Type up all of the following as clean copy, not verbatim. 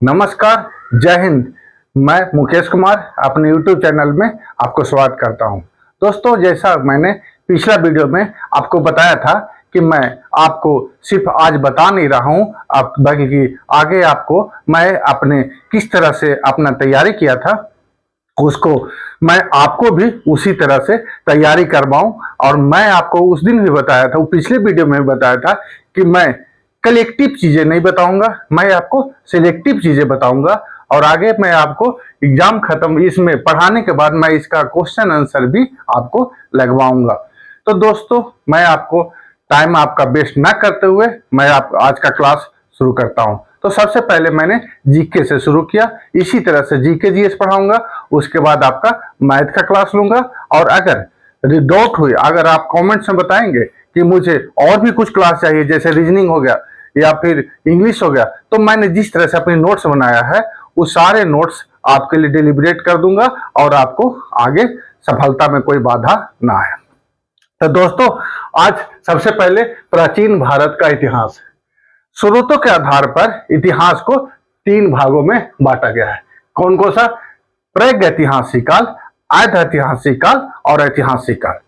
नमस्कार, जय हिंद। मैं मुकेश कुमार अपने YouTube चैनल में आपको स्वागत करता हूं। दोस्तों, जैसा मैंने पिछला वीडियो में आपको बताया था कि मैं आपको सिर्फ आज बता नहीं रहा हूं, बल्कि आगे आपको मैं अपने किस तरह से अपना तैयारी किया था उसको मैं आपको भी उसी तरह से तैयारी करवाऊं। और मैं आपको उस दिन भी बताया था, वो पिछले वीडियो में बताया था कि मैं कलेक्टिव चीजें नहीं बताऊंगा, मैं आपको सिलेक्टिव चीजें बताऊंगा। और आगे मैं आपको एग्जाम खत्म इसमें पढ़ाने के बाद मैं इसका क्वेश्चन आंसर भी आपको लगवाऊंगा। तो दोस्तों, मैं आपको टाइम आपका वेस्ट ना करते हुए मैं आप आज का क्लास शुरू करता हूं। तो सबसे पहले मैंने जीके से शुरू किया, इसी तरह से जीके जीएस पढ़ाऊंगा। उसके बाद आपका मैथ का क्लास लूंगा। और अगर डाउट हुई, अगर आप कमेंट्स में बताएंगे कि मुझे और भी कुछ क्लास चाहिए, जैसे रीजनिंग हो गया या फिर इंग्लिश हो गया, तो मैंने जिस तरह से अपने नोट्स बनाया है वो सारे नोट्स आपके लिए डिलीवरेट कर दूंगा और आपको आगे सफलता में कोई बाधा ना आए। तो दोस्तों, आज सबसे पहले प्राचीन भारत का इतिहास। स्रोतों के आधार पर इतिहास को तीन भागों में बांटा गया है। कौन कौन सा? प्रागैतिहासिक काल, आधैतिहासिक काल और ऐतिहासिक काल।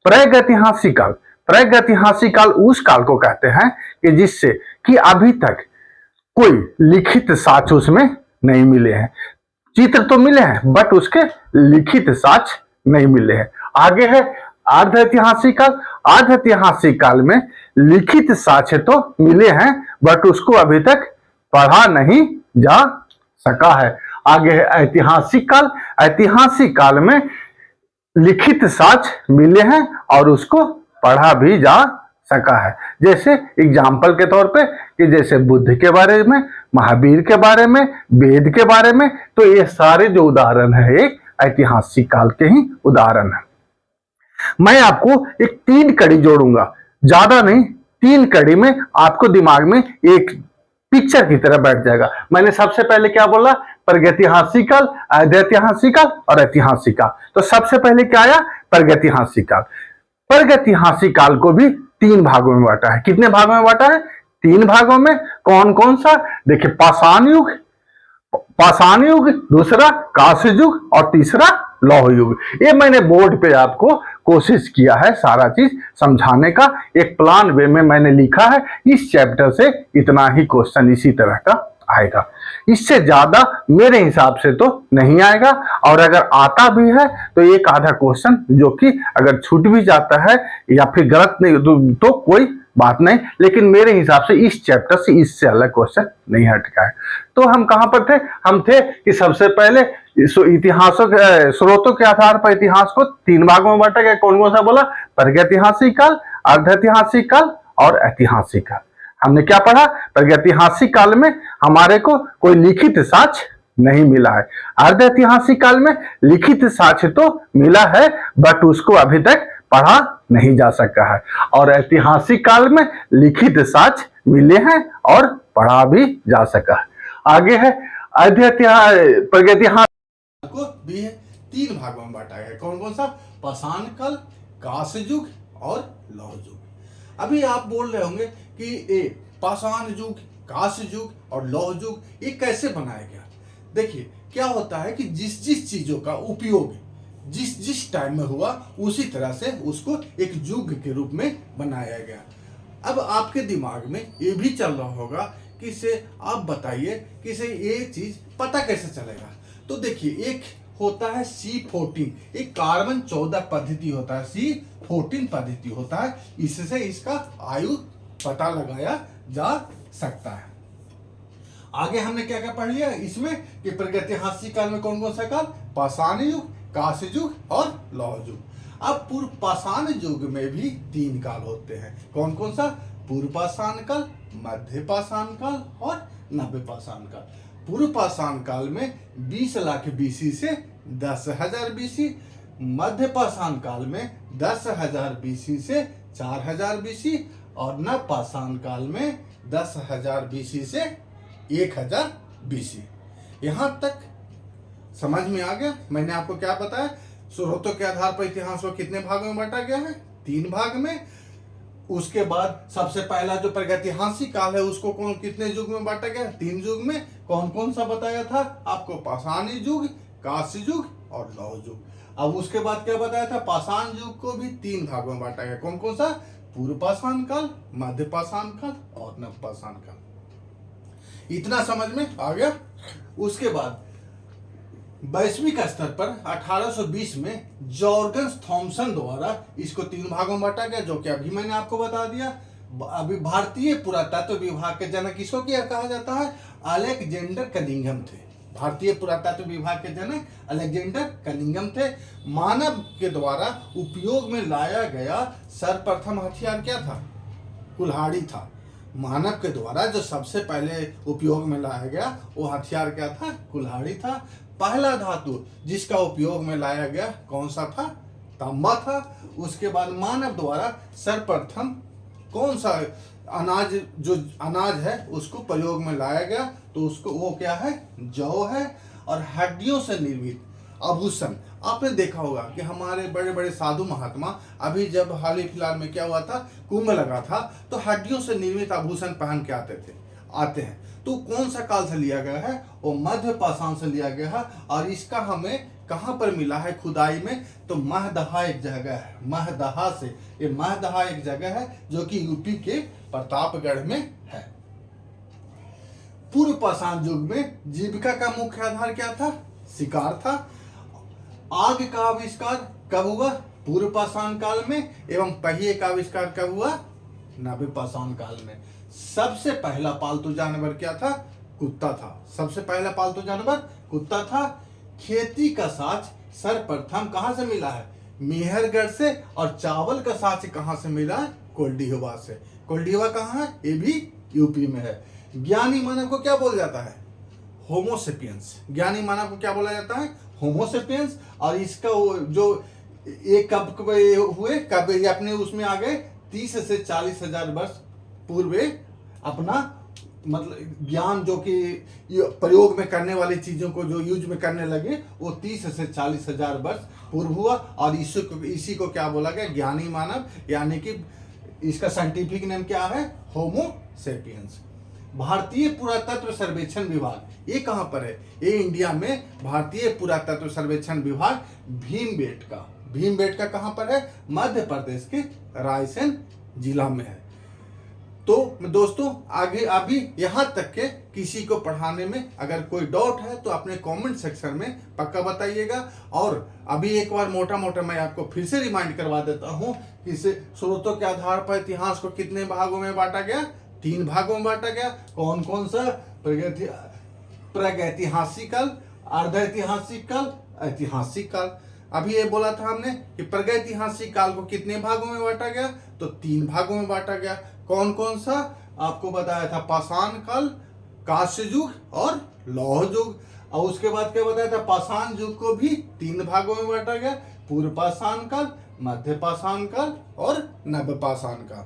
प्रागैतिहासिक काल, प्रागैतिहासिक काल उस काल को कहते हैं कि जिससे कि अभी तक कोई लिखित साक्ष्य उसमें नहीं मिले हैं। चित्र तो मिले हैं बट उसके लिखित साक्ष्य नहीं मिले हैं। आगे है अर्ध ऐतिहासिक काल। अर्ध ऐतिहासिक काल में लिखित साक्ष्य तो मिले हैं बट उसको अभी तक पढ़ा नहीं जा सका है। आगे है ऐतिहासिक काल। ऐतिहासिक काल में लिखित साक्ष्य मिले हैं और उसको पढ़ा भी जा सका है। जैसे एग्जाम्पल के तौर पे कि जैसे बुद्ध के बारे में, महावीर के बारे में, वेद के बारे में, तो ये सारे जो उदाहरण है एक ऐतिहासिक काल के ही उदाहरण है। मैं आपको एक तीन कड़ी जोड़ूंगा, ज्यादा नहीं, तीन कड़ी में आपको दिमाग में एक पिक्चर की तरह बैठ जाएगा। मैंने सबसे पहले क्या बोला? प्रागैतिहासिक काल, आधैतिहासिक काल और ऐतिहासिक काल। तो सबसे पहले क्या आया? प्रागैतिहासिक काल। प्रागैतिहासिक काल को भी तीन भागों में बांटा है। कितने भागों में बांटा है? तीन भागों में। कौन कौन सा? देखिए, पाषाण युग, पाषाण युग, दूसरा कांस्य युग और तीसरा लौह युग। ये मैंने बोर्ड पे आपको कोशिश किया है सारा चीज समझाने का, एक प्लान वे में मैंने लिखा है। इस चैप्टर से इतना ही क्वेश्चन इसी तरह का आएगा, इससे ज्यादा मेरे हिसाब से तो नहीं आएगा। और अगर आता भी है तो एक आधा क्वेश्चन जो कि अगर छूट भी जाता है या फिर गलत नहीं तो कोई बात नहीं, लेकिन मेरे हिसाब से इस चैप्टर से इससे अलग क्वेश्चन नहीं हटका है। तो हम कहां पर थे? हम थे कि सबसे पहले इतिहासों के स्रोतों के आधार पर इतिहास को तीन भागों में बांटा गया। कौन कौन सा बोला? प्रागैतिहासिक काल, अर्धैतिहासिक काल और ऐतिहासिक काल। हमने क्या पढ़ा? प्रागैतिहासिक काल में हमारे को कोई लिखित साक्ष्य नहीं मिला है। अर्धैतिहासिक काल में लिखित साक्ष्य तो मिला है बट उसको अभी तक पढ़ा नहीं जा सका है। और ऐतिहासिक काल में लिखित साक्ष्य मिले हैं और पढ़ा भी जा सका है। आगे है प्रागैतिहासिक को भी है तीन भागों में बांटा गया। कौन कौन सा? पाषाण काल, कांस्य युग और लौह युग। अभी आप बोल रहे होंगे कि ये पाषाण युग, कांस्य युग और लौह युग ये कैसे बनाया गया? देखिए, क्या होता है कि जिस जिस चीजों का उपयोग जिस जिस टाइम में हुआ उसी तरह से उसको एक युग के रूप में बनाया गया। अब आपके दिमाग में ये भी चल रहा होगा कि इसे आप बताइए कि इसे ये चीज पता कैसे चलेगा। तो देखिए, एक होता है C14, एक कार्बन 14 पद्धति होता है, C14 पद्धति होता है। इससे इसका आयु पता लगाया जा सकता है। आगे हमने क्या क्या पढ़ लिया इसमें कि प्रागैतिहासिक काल में कौन कौन सा काल? पाषाण युग, कांस्य युग और लौह युग। अब पूर्व पाषाण युग में भी तीन काल होते हैं। कौन कौन सा? पूर्व पाषाण काल, मध्य पाषाण काल और नव्य पाषाण काल। पूर्व पाषाण काल में 20 लाख BC से 10,000 BC, मध्य पाषाण काल में 10,000 BC से 4,000 BC और नव पाषाण काल में 10,000 BC से 1,000 BC। यहां तक समझ में आ गया? मैंने आपको क्या बताया? स्रोतों के आधार पर इतिहास को कितने भागों में बांटा गया है? तीन भाग में। उसके बाद सबसे पहला जो प्रागैतिहासिक काल है उसको कौन कितने युग में बांटा गया? 3 युग में। कौन कौन सा बताया था आपको? पाषाण युग, कांस्य युग और लौह युग। अब उसके बाद क्या बताया था? पाषाण युग को भी 3 भागों में बांटा गया। कौन कौन सा? पूर्व पाषाण काल, मध्य पाषाण काल और नव पाषाण काल। इतना समझ में आ गया। उसके बाद वैश्विक स्तर पर 1820 में जॉर्गन्स थॉमसन द्वारा इसको 3 भागों में बांटा गया, जो कि अभी मैंने आपको बता दिया। अभी भारतीय पुरातत्व विभाग के जनक किसको क्या कहा जाता है? अलेक्जेंडर कनिंघम थे। भारतीय पुरातत्व विभाग के जनक अलेक्जेंडर कनिंघम थे। मानव के द्वारा उपयोग में लाया गया सर्वप्रथम हथियार क्या था? कुल्हाड़ी था। मानव के द्वारा जो सबसे पहले उपयोग में लाया गया वो हथियार क्या था? कुल्हाड़ी था। पहला धातु जिसका उपयोग में लाया गया कौन सा था? तांबा था। उसके बाद मानव द्वारा सर्वप्रथम कौन सा अनाज, जो अनाज है उसको प्रयोग में लाया गया, तो उसको वो क्या है? जौ है। और हड्डियों से निर्मित आभूषण, आपने देखा होगा कि हमारे बड़े बड़े साधु महात्मा अभी जब हाल ही फिलहाल में क्या हुआ था, कुंभ लगा था, तो हड्डियों से निर्मित आभूषण पहन के आते हैं। तो कौन सा काल से लिया गया है? वो मध्य पाषाण से लिया गया है। और इसका हमें कहाँ पर मिला है खुदाई में? तो महदहा एक जगह है, महदहा से, ये महदहा एक जगह है जो कि यूपी के प्रतापगढ़ में है। पूर्व पाषाण युग में जीविका का मुख्य आधार क्या था? शिकार था। आग का आविष्कार कब हुआ? पूर्व पाषाण काल में। एवं पहिए का आविष्कार कब हुआ? नव्य पाषाण काल में। सबसे पहला पालतू जानवर क्या था? कुत्ता था। सबसे पहला पालतू जानवर कुत्ता था। खेती का साच सर्वप्रथम कहां से मिला है? मेहरगढ़ से। और चावल का साच कहां से मिला है? कोल्डिहवा से। कोल्डिहवा कहां है? ये भी यूपी में है। ज्ञानी मानव को क्या बोला जाता है? होमोसेपियंस। ज्ञानी मानव को क्या बोला जाता है? होमोसेपियंस। और इसका जो ये कब हुए, कब ये अपने उसमें आ गए? 30 से 40 हजार वर्ष पूर्व अपना मतलब ज्ञान जो कि प्रयोग में करने वाली चीजों को जो यूज में करने लगे, वो 30 से 40 हजार वर्ष पूर्व हुआ। और इसी को क्या बोला गया? ज्ञानी मानव, यानी कि इसका साइंटिफिक नेम क्या है? होमो सेपियंस। भारतीय पुरातत्व सर्वेक्षण विभाग ये कहां पर है? ये इंडिया में भारतीय पुरातत्व सर्वेक्षण विभाग भीमबेटका कहां पर है? मध्य प्रदेश के रायसेन जिला में है। तो दोस्तों आगे अभी यहाँ तक के किसी को पढ़ाने में अगर कोई डाउट है तो अपने कमेंट सेक्शन में पक्का बताइएगा। और अभी एक बार मोटा मोटा मैं आपको फिर से रिमाइंड करवा देता हूँ कि इसे स्रोतों के आधार पर इतिहास को कितने भागों में बांटा गया? 3 भागों में बांटा गया। कौन कौन सा? प्रागैतिहासिक काल, अर्ध ऐतिहासिक काल, ऐतिहासिक काल। अभी ये बोला था हमने कि प्रागैतिहासिक काल को कितने भागों में बांटा गया? तो 3 भागों में बांटा गया। कौन कौन सा? आपको बताया था पाषाण काल, कांस्य युग और लौह युग। और उसके बाद क्या बताया था? पाषाण युग को भी 3 भागों में बांटा गया, पूर्व पाषाण काल, मध्य पाषाण काल और नव पाषाण काल।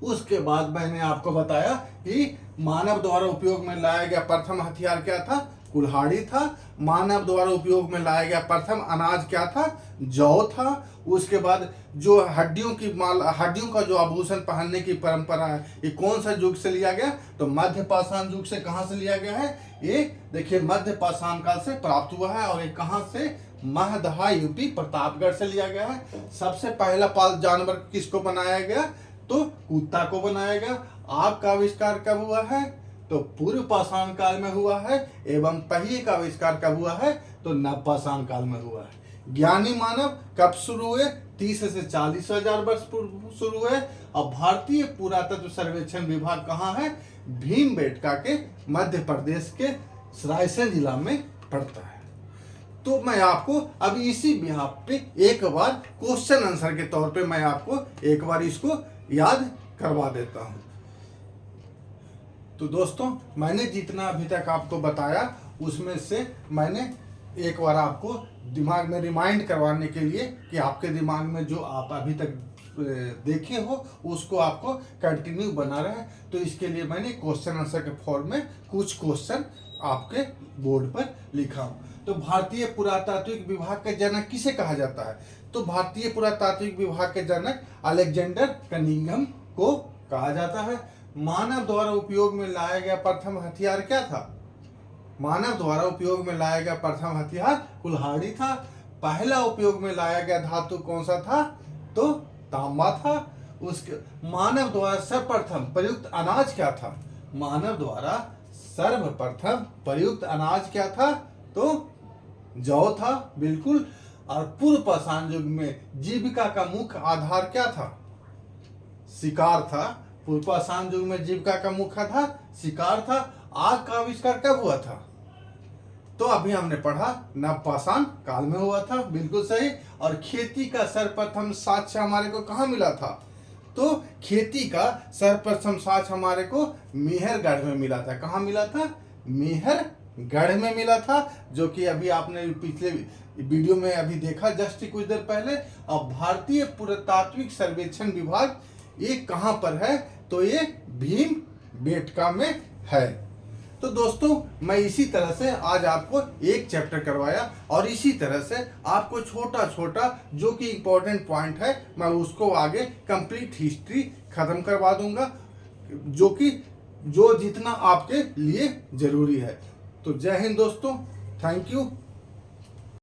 उसके बाद मैंने आपको बताया कि मानव द्वारा उपयोग में लाया गया प्रथम हथियार क्या था? कुल्हाड़ी था। मानव द्वारा उपयोग में लाया गया प्रथम अनाज क्या था? जौ था। उसके बाद जो हड्डियों का जो आभूषण पहनने की परंपरा है, ये कौन सा युग से लिया गया? तो मध्य पाषाण युग से। कहां से लिया गया है? ये देखिए मध्य पाषाण काल से प्राप्त हुआ है। और ये कहां से? महदहा यूपी प्रतापगढ़ से लिया गया है। सबसे पहला पाल जानवर किसको बनाया गया? तो कुत्ता को बनाया गया। आग का आविष्कार कब हुआ है? तो पूर्व पाषाण काल में हुआ है। एवं पहिए का आविष्कार कब हुआ है? तो नव पाषाण काल में हुआ है। ज्ञानी मानव कब शुरू हुए? 30 से 40 हजार वर्ष पूर्व शुरू हुए। और भारतीय पुरातत्व सर्वेक्षण विभाग कहाँ है? भीमबेटका के मध्य प्रदेश के रायसेन जिला में पड़ता है। तो मैं आपको अभी इसी बिहाफ पे एक बार क्वेश्चन आंसर के तौर पे मैं आपको एक बार इसको याद करवा देता हूं। तो दोस्तों मैंने जितना अभी तक आपको बताया उसमें से मैंने एक बार आपको दिमाग में रिमाइंड करवाने के लिए कि आपके दिमाग में जो आप अभी तक देखे हो उसको आपको कंटिन्यू बना रहे। तो इसके लिए मैंने क्वेश्चन आंसर के फॉर्म में कुछ क्वेश्चन आपके बोर्ड पर लिखा हूँ। तो भारतीय पुरातात्विक विभाग का जनक किसे कहा जाता है? तो भारतीय पुरातात्विक विभाग के जनक अलेक्जेंडर कनिंघम को कहा जाता है। मानव द्वारा उपयोग में लाया गया प्रथम हथियार क्या था? मानव द्वारा उपयोग में लाया गया प्रथम हथियार कुल्हाड़ी था। पहला उपयोग में लाया गया धातु कौन सा था? तो तांबा था। उसके मानव द्वारा सर्वप्रथम प्रयुक्त अनाज क्या था? मानव द्वारा सर्वप्रथम प्रयुक्त अनाज क्या था? तो जौ था, बिल्कुल। और पूर्व पाषाण युग में जीविका का मुख्य आधार क्या था? शिकार था। पूर्व पाषाण युग में जीविका का मुख्य आधार शिकार था। आग का आविष्कार कब हुआ था? तो अभी हमने पढ़ा नवपाषाण काल में हुआ था, बिल्कुल सही। और खेती का सर्वप्रथम साक्ष्य हमारे को कहाँ मिला था? तो खेती का सर्वप्रथम साक्ष्य हमारे को मेहरगढ़ में मिला था। कहाँ मिला था? मेहरगढ़ में मिला था, जो कि अभी आपने पिछले वीडियो में अभी देखा जस्ट कुछ देर पहले। और भारतीय पुरातात्विक सर्वेक्षण विभाग ये कहाँ पर है? तो ये भीमबेटका में है। तो दोस्तों मैं इसी तरह से आज आपको एक चैप्टर करवाया और इसी तरह से आपको छोटा छोटा जो कि इम्पोर्टेंट पॉइंट है मैं उसको आगे कंप्लीट हिस्ट्री खत्म करवा दूंगा, जो जितना आपके लिए जरूरी है। तो जय हिंद दोस्तों, थैंक यू।